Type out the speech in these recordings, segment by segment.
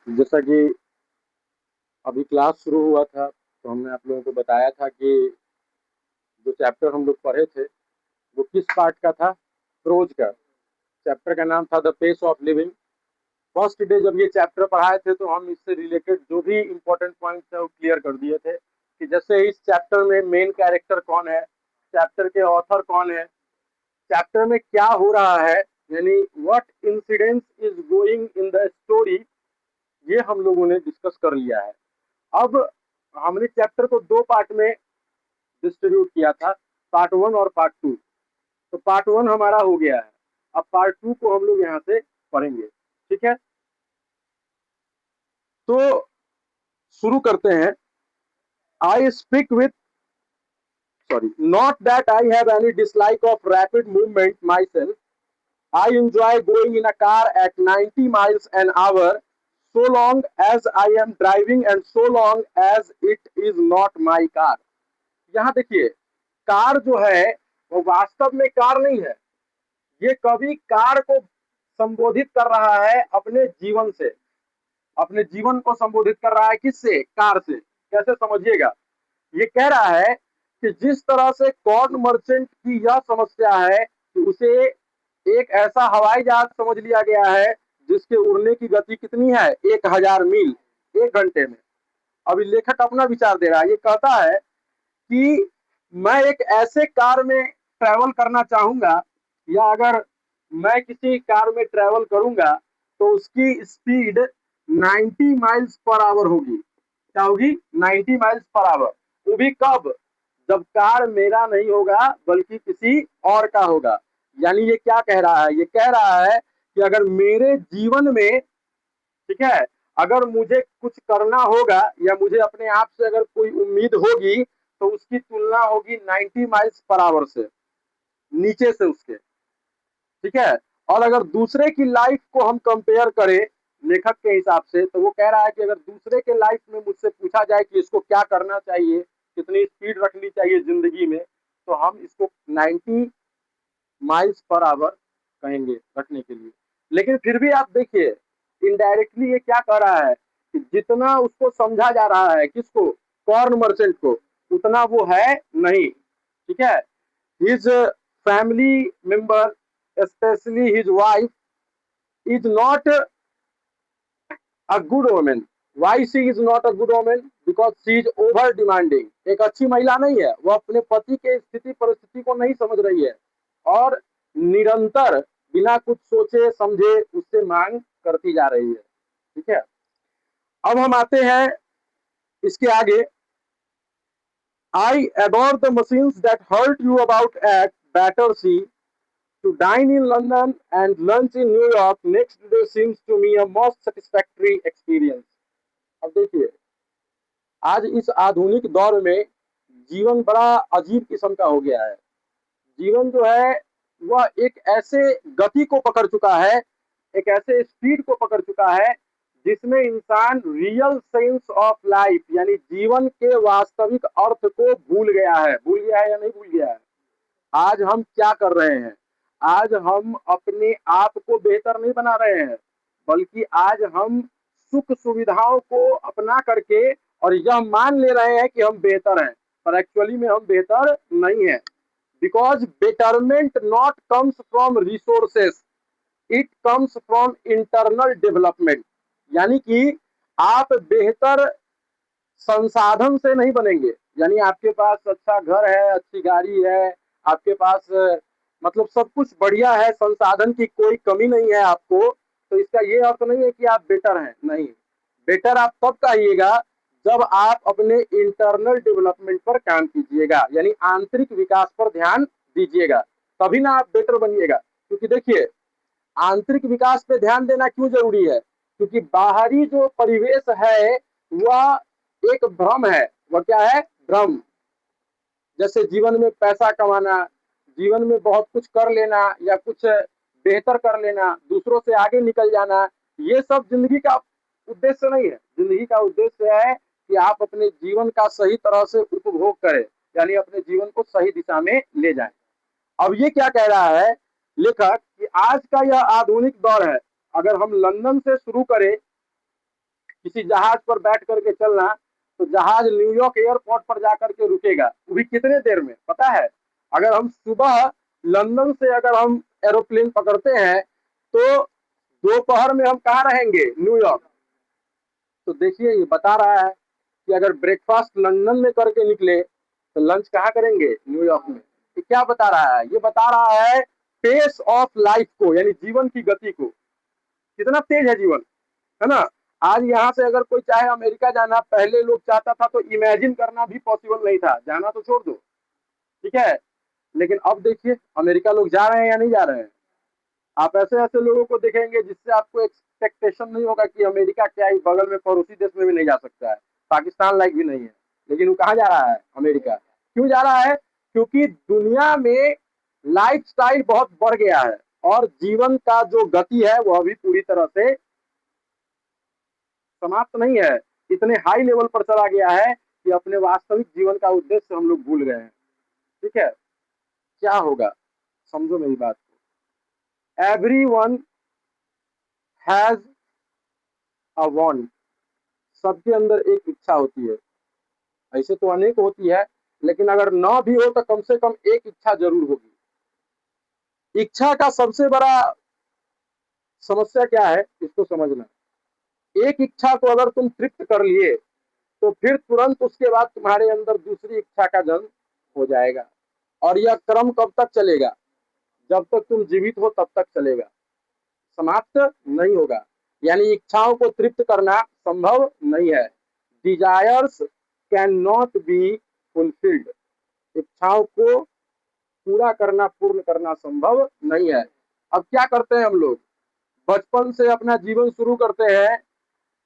जैसा कि अभी क्लास शुरू हुआ था तो हमने आप लोगों को बताया था कि जो चैप्टर हम लोग पढ़े थे वो किस पार्ट का था। प्रोज का। चैप्टर का नाम था the pace of living. First day जब ये चैप्टर पढ़ाए थे तो हम इससे रिलेटेड जो भी इम्पोर्टेंट पॉइंट थे वो क्लियर कर दिए थे कि जैसे इस चैप्टर में मेन कैरेक्टर कौन है, चैप्टर के ऑथर कौन है, चैप्टर में क्या हो रहा है, यानी what incidents is going in the story, ये हम लोगों ने डिस्कस कर लिया है। अब हमने चैप्टर को दो पार्ट में डिस्ट्रीब्यूट किया था, पार्ट वन और पार्ट टू। तो पार्ट वन हमारा हो गया है, अब पार्ट टू को हम लोग यहाँ से पढ़ेंगे। ठीक है, तो शुरू करते हैं। I speak with sorry, not that I have any dislike of rapid movement myself. I enjoy going in a car at 90 miles an hour so long as I am driving and so long as it is not my car. यहाँ देखिए, car जो है वो वास्तव में car नहीं है। ये कभी कार को संबोधित कर रहा है अपने जीवन से, अपने जीवन को संबोधित कर रहा है किससे? कार से। कैसे समझिएगा, ये कह रहा है कि जिस तरह से कॉर्न मर्चेंट की यह समस्या है कि उसे एक ऐसा हवाई जहाज समझ लिया गया है जिसके उड़ने की गति कितनी है? 1000 मील 1 घंटे में। अभी लेखक अपना विचार दे रहा है, ये कहता है कि मैं एक ऐसे कार में ट्रैवल करना चाहूंगा, या अगर मैं किसी कार में ट्रैवल करूंगा तो उसकी स्पीड 90 माइल्स पर आवर होगी। क्या होगी? 90 माइल्स पर आवर। वो भी कब? जब कार मेरा नहीं होगा बल्कि किसी और का होगा। यानी ये क्या कह रहा है? ये कह रहा है कि अगर मेरे जीवन में, ठीक है, अगर मुझे कुछ करना होगा या मुझे अपने आप से अगर कोई उम्मीद होगी तो उसकी तुलना होगी 90 माइल्स पर आवर से, नीचे से उसके। ठीक है, और अगर दूसरे की लाइफ को हम कंपेयर करें लेखक के हिसाब से, तो वो कह रहा है कि अगर दूसरे के लाइफ में मुझसे पूछा जाए कि इसको क्या करना चाहिए, कितनी स्पीड रखनी चाहिए जिंदगी में, तो हम इसको 90 माइल्स पर आवर कहेंगे रखने के लिए। लेकिन फिर भी आप देखिए, इनडायरेक्टली ये क्या कह रहा है कि जितना उसको समझा जा रहा है, किसको? कॉर्न मर्चेंट को, उतना वो है नहीं। ठीक है, his family member, especially his wife, is not a good woman. Why she is not a good woman? Because she is over demanding. एक अच्छी महिला नहीं है, वो अपने पति के स्थिति परिस्थिति को नहीं समझ रही है और निरंतर बिना कुछ सोचे समझे उससे मांग करती जा रही है। ठीक है, अब हम आते हैं इसके आगे। I adore the machines that hurt you about at Battersea. To dine in London and lunch in New York next day seems to me a most satisfactory experience. अब देखिए, आज इस आधुनिक दौर में जीवन बड़ा अजीब किस्म का हो गया है। जीवन जो है वह एक ऐसे गति को पकड़ चुका है, एक ऐसे स्पीड को पकड़ चुका है जिसमें इंसान रियल सेंस ऑफ लाइफ यानी जीवन के वास्तविक अर्थ को भूल गया है। भूल गया है या नहीं भूल गया है? आज हम क्या कर रहे हैं? आज हम अपने आप को बेहतर नहीं बना रहे हैं, बल्कि आज हम सुख सुविधाओं को अपना करके और यह मान ले रहे हैं कि हम बेहतर हैं, पर एक्चुअली में हम बेहतर नहीं है। Because betterment not comes from resources, it comes from internal development. यानी कि आप बेहतर संसाधन से नहीं बनेंगे। यानी आपके पास अच्छा घर है, अच्छी गाड़ी है, आपके पास मतलब सब कुछ बढ़िया है, संसाधन की कोई कमी नहीं है आपको, तो इसका ये अर्थ नहीं है कि आप बेटर हैं। नहीं, बेटर आप तब कहिएगा जब आप अपने इंटरनल डेवलपमेंट पर काम कीजिएगा, यानी आंतरिक विकास पर ध्यान दीजिएगा, तभी ना आप बेटर बनिएगा। क्योंकि देखिए, आंतरिक विकास पे ध्यान देना क्यों जरूरी है? क्योंकि बाहरी जो परिवेश है वह एक भ्रम है। वह क्या है? भ्रम। जैसे जीवन में पैसा कमाना, जीवन में बहुत कुछ कर लेना या कुछ बेहतर कर लेना, दूसरों से आगे निकल जाना, ये सब जिंदगी का उद्देश्य नहीं है। जिंदगी का उद्देश्य है कि आप अपने जीवन का सही तरह से उपभोग करें, यानी अपने जीवन को सही दिशा में ले जाएं। अब ये क्या कह रहा है लेखक कि आज का यह आधुनिक दौर है। अगर हम लंदन से शुरू करें किसी जहाज पर बैठ करके चलना, तो जहाज न्यूयॉर्क एयरपोर्ट पर जाकर के रुकेगा, वो भी कितने देर में पता है? अगर हम सुबह लंदन से अगर हम एरोप्लेन पकड़ते हैं तो दोपहर में हम कहाँ रहेंगे? न्यूयॉर्क। तो देखिए ये बता रहा है कि अगर ब्रेकफास्ट लंदन में करके निकले तो लंच कहाँ करेंगे? न्यूयॉर्क में। ये क्या बता रहा है? ये बता रहा है पेस ऑफ लाइफ को, यानी जीवन की गति को। कितना तेज है जीवन, है ना? आज यहाँ से अगर कोई चाहे अमेरिका जाना, पहले लोग चाहता था तो इमेजिन करना भी पॉसिबल नहीं था, जाना तो छोड़ दो, ठीक है, लेकिन अब देखिए अमेरिका लोग जा रहे हैं या नहीं जा रहे हैं। आप ऐसे ऐसे लोगों को देखेंगे जिससे आपको एक्सपेक्टेशन नहीं होगा कि अमेरिका क्या ही बगल में पड़ोसी देश में भी नहीं जा सकता है, पाकिस्तान लाइक भी नहीं है, लेकिन वो कहाँ जा रहा है? अमेरिका। क्यों जा रहा है? क्योंकि दुनिया में लाइफस्टाइल बहुत बढ़ गया है और जीवन का जो गति है वह भी पूरी तरह से समाप्त नहीं है, इतने हाई लेवल पर चला गया है कि अपने वास्तविक जीवन का उद्देश्य हम लोग भूल गए हैं। ठीक है, क्या होगा? समझो मेरी बात को। Every one has a want, सबके अंदर एक इच्छा होती है, ऐसे तो अनेक होती है, लेकिन अगर ना भी हो तो कम से कम एक इच्छा जरूर होगी। इच्छा का सबसे बड़ा समस्या क्या है इसको समझना। एक इच्छा को अगर तुम तृप्त कर लिए तो फिर तुरंत उसके बाद तुम्हारे अंदर दूसरी इच्छा का जन्म हो जाएगा, और यह क्रम कब तक चलेगा? जब तक तुम जीवित हो तब तक चलेगा, समाप्त नहीं होगा। यानी इच्छाओं को तृप्त करना संभव नहीं है। Desires can not be fulfilled, इच्छाओं को पूरा करना, पूर्ण करना संभव नहीं है। अब क्या करते हैं हम लोग? बचपन से अपना जीवन शुरू करते हैं,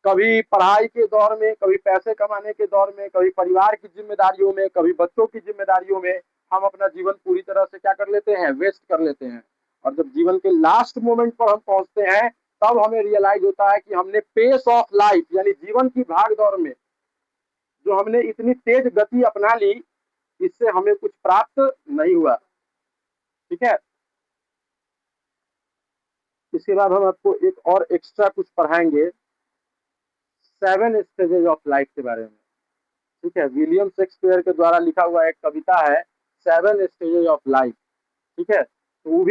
कभी पढ़ाई के दौर में, कभी पैसे कमाने के दौर में, कभी परिवार की जिम्मेदारियों में, कभी बच्चों की जिम्मेदारियों में हम अपना जीवन पूरी तरह से क्या कर लेते हैं? वेस्ट कर लेते हैं। और जब जीवन के लास्ट मोमेंट पर हम पहुंचते हैं तब हमें रियलाइज होता है कि हमने पेस ऑफ लाइफ यानी जीवन की भाग दौड़ में जो हमने इतनी तेज गति अपना ली, इससे हमें कुछ प्राप्त नहीं हुआ। ठीक है, इसके बाद हम आपको एक और एक्स्ट्रा कुछ पढ़ाएंगे 7 स्टेजेज ऑफ लाइफ के बारे में। ठीक है, विलियम शेक्सपियर के द्वारा लिखा हुआ एक कविता है 7 स्टेजेज ऑफ लाइफ। ठीक है, तो वो